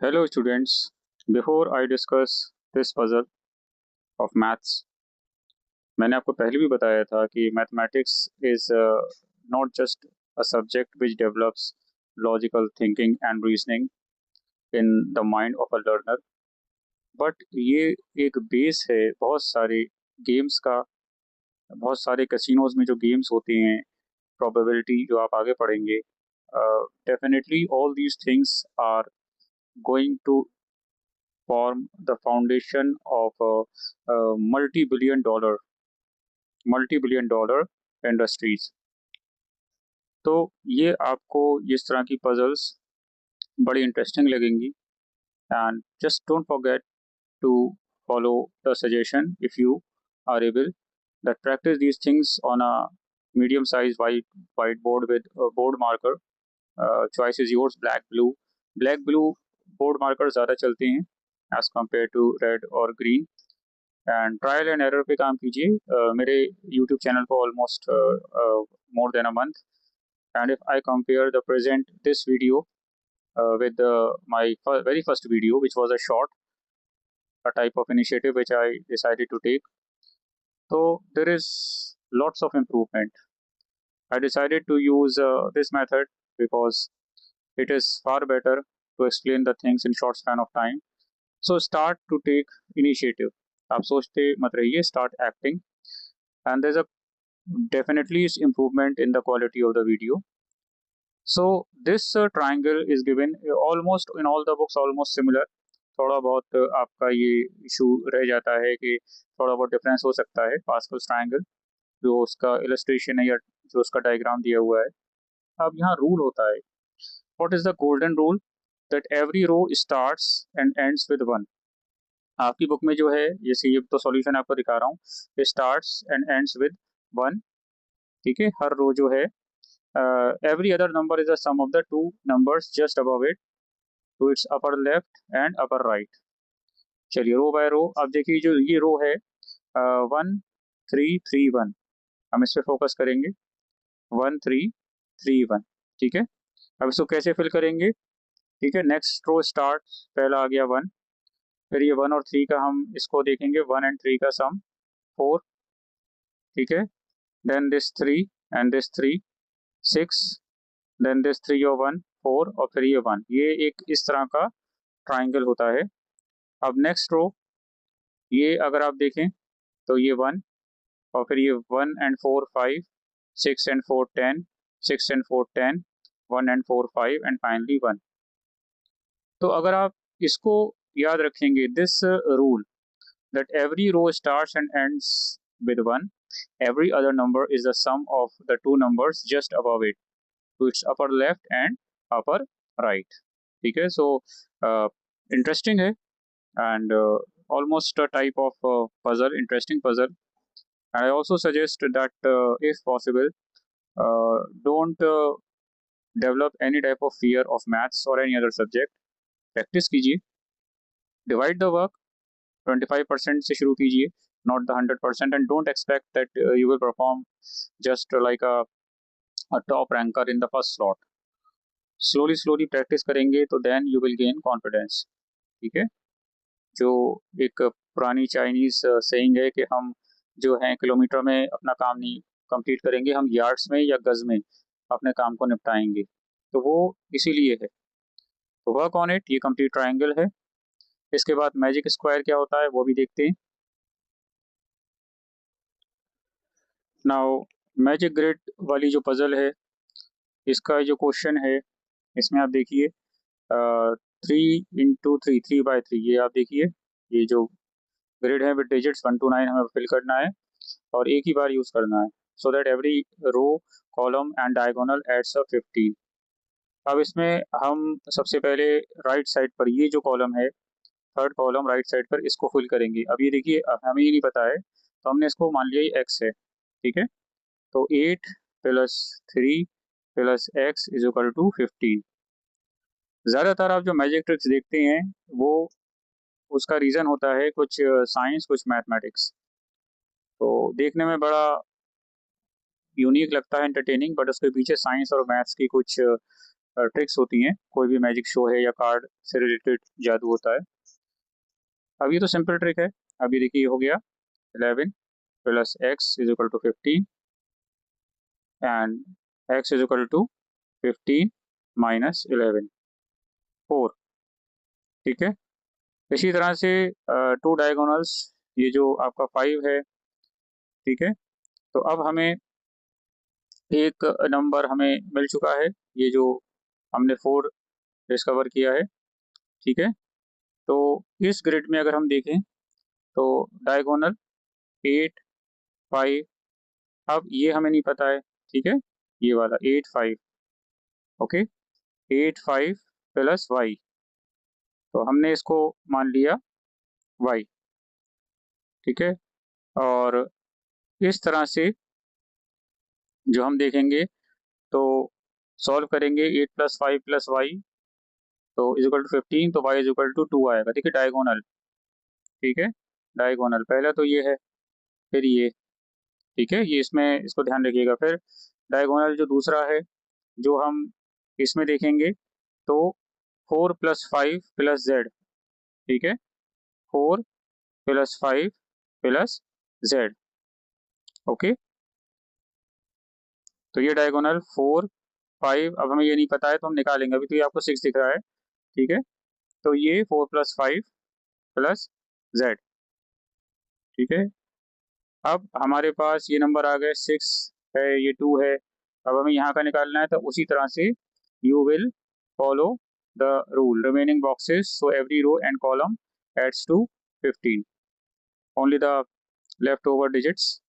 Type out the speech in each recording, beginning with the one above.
Hello students, before I discuss this puzzle of maths, मैंने आपको पहले भी बताया था कि mathematics is not just a subject which develops logical thinking and reasoning in the mind of a learner, but ये एक base है बहुत सारे गेम्स का, बहुत सारे कैसीनोज में जो गेम्स होते हैं, probability जो आप आगे पढ़ेंगे, definitely all these things are going to form the foundation of a multi-billion dollar industries. तो ये आपको इस तरह की पजल्स बड़ी इंटरेस्टिंग लगेंगी and just don't forget to follow the suggestion if you are able that practice these things on a medium sized whiteboard with a board marker. Choice is yours, black blue board marker ज़्यादा चलते हैं as compared to red और green. And trial and error पे काम कीजिए. मेरे YouTube channel को almost more than a month, and if I compare the present this video with my very first video, which was a short, a type of initiative which I decided to take. So there is lots of improvement. I decided to use this method because it is far better to explain the things in short span of time. So start to take initiative. आप सोचते मत रहिए, start acting, and there's a definitely is improvement in the quality of the video. So this triangle is given almost in all the books, almost similar. थोड़ा बहुत आपका ये issue रह जाता है कि थोड़ा बहुत डिफरेंस हो सकता है. पास्कल्स ट्रायंगल जो उसका इलस्ट्रेशन है या जो उसका डायग्राम दिया हुआ है. अब यहाँ रूल होता है. What is the golden rule? That every row starts and ends with one. आपकी बुक में जो है, जैसे ये तो सॉल्यूशन आपको दिखा रहा हूँ, starts and ends with one. ठीक है, हर रो जो है, every other number is the sum of the two numbers just above it to its upper left and upper right. चलिए रो बाय रो. अब देखिए जो ये रो है 1 3 3 1, हम इस पे फोकस करेंगे. 1 3 3 1. ठीक है, अब इसको कैसे फिल करेंगे? ठीक है, नेक्स्ट रो स्टार्ट, पहला आ गया 1, फिर ये 1 और 3 का हम इसको देखेंगे, 1 एंड 3 का सम 4. ठीक है, then this 3 and this 3 6, then this 3 और 1 4, और फिर ये 1. ये एक इस तरह का ट्राइंगल होता है. अब नेक्स्ट रो, ये अगर आप देखें तो ये 1, और फिर ये 1 and 4 5, 6 and 4 10, 6 and 4 10, 1 and 4 5, and finally 1. तो अगर आप इसको याद रखेंगे, this rule that every row starts and ends with 1, every other number is the sum of the two numbers just above it to its upper left and upper right. ठीक है, so interesting है, and almost a type of puzzle, interesting puzzle. And I also suggest that if possible, don't develop any type of fear of maths or any other subject. Practice कीजिए, divide the work, 25% से शुरू कीजिए, not the 100%, and don't expect that you will perform just like a top ranker in the first slot. Slowly practice करेंगे तो then you will gain confidence. ठीक है, जो एक पुरानी चाइनीज सेइंग है कि हम जो है किलोमीटर में अपना काम नहीं कंप्लीट करेंगे, हम यार्ड्स में या गज में अपने काम को निपटाएंगे, तो वो इसीलिए है. तो वर्क ऑन इट. ये कंप्लीट ट्रायंगल है. इसके बाद मैजिक स्क्वायर क्या होता है वो भी देखते हैं. नाउ मैजिक ग्रिड वाली जो पजल है, इसका जो क्वेश्चन है, इसमें आप देखिए 3 × 3 3 × 3, ये आप देखिए, ये जो ग्रिड है विद डिजिट्स 1 to 9 हमें फिल करना है और एक ही बार यूज करना है, so that every row column and diagonal adds up 15. अब इसमें हम सबसे पहले राइट साइड पर ये जो कॉलम है, थर्ड कॉलम राइट साइड पर, इसको फिल करेंगे. अब ये देखिए, अब हमें ये नहीं पता है तो हमने इसको मान लिया ये एक्स है. ठीक है, तो 8 + 3 + x = 15. ज़्यादातर आप जो मैजिक ट्रिक्स देखते हैं वो उसका रीज़न होता है कुछ साइंस कुछ मैथमेटिक्स, तो देखने में बड़ा यूनिक लगता है, एंटरटेनिंग, बट उसके पीछे साइंस और मैथ्स की कुछ ट्रिक्स होती हैं, कोई भी मैजिक शो है या कार्ड से रिलेटेड जादू होता है। अब ये तो सिंपल ट्रिक है। अभी देखिए ये हो गया 11 plus X is equal to 15 and X is equal to 15 minus 11 4। ठीक है, इसी तरह से टू डायगोनल्स, ये जो आपका 5 है, ठीक है। तो अब हमें एक नंबर हमें मिल चुका है, ये जो हमने 4 डिस्कवर किया है, ठीक है। तो इस ग्रिड में अगर हम देखें तो डायगोनल 8 5, अब ये हमें नहीं पता है, ठीक है, ये वाला 8 5, ओके, 8 5 प्लस वाई, तो हमने इसको मान लिया वाई, ठीक है। और इस तरह से जो हम देखेंगे तो सॉल्व करेंगे 8 प्लस 5 प्लस वाई, तो इज इक्वल टू 15, तो वाई इज इक्वल टू 2 आएगा। देखिए डायगोनल, ठीक है, डायगोनल पहला तो ये है, फिर ये, ठीक है, ये इसमें इसको ध्यान रखिएगा। फिर डायगोनल जो दूसरा है, जो हम इसमें देखेंगे तो 4 प्लस 5 प्लस जेड, ठीक है, 4 प्लस 5 प्लस जेड, ओके। तो ये डायगोनल 4 5, अब हमें ये नहीं पता है तो हम निकालेंगे, अभी तो ये आपको 6 दिख रहा है, ठीक है। तो ये 4 प्लस 5 प्लस जेड, ठीक है। अब हमारे पास ये नंबर आ गए 6 है, ये 2 है, अब हमें यहाँ का निकालना है। तो उसी तरह से you will follow the rule remaining boxes, so every row and column adds to 15, only the left over digits.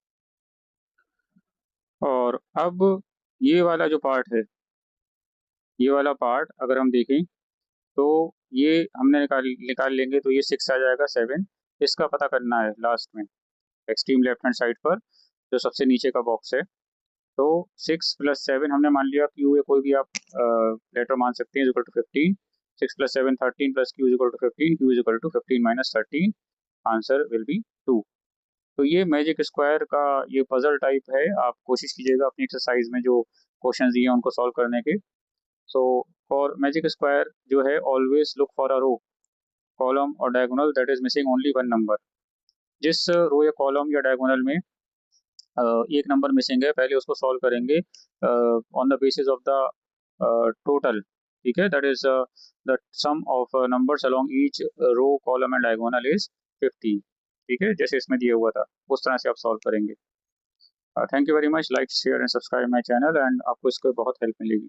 और अब ये वाला जो पार्ट है, ये वाला पार्ट अगर हम देखें तो ये हमने निकाल निकाल लेंगे, तो ये 6 आ जाएगा 7, इसका पता करना है लास्ट में एक्सट्रीम लेफ्ट हैंड साइड पर जो सबसे नीचे का बॉक्स है। तो 6 प्लस 7 हमने मान लिया, क्यू या कोई भी आप लेटर मान सकते हैं, equal to 15, 6 plus 7 13 plus Q equal to 15, Q equal to 15 minus 13, answer will be 2। तो ये मैजिक स्क्वायर का ये पजल टाइप है, आप कोशिश कीजिएगा अपनी एक्सरसाइज में जो क्वेश्चन दिए हैं उनको सॉल्व करने के। सो फॉर मैजिक स्क्वायर जो है, always look for a row, column और diagonal that is missing only one number. जिस रो या कॉलम या डायगोनल में एक नंबर मिसिंग है, पहले उसको सॉल्व करेंगे on the basis of the total, ठीक है, that is the sum of numbers along each row column and diagonal is 15, ठीक है, जैसे इसमें दिया हुआ था उस तरह से आप सॉल्व करेंगे। Thank you very much, like share and subscribe my channel, and आपको इसको बहुत हेल्प मिलेगी।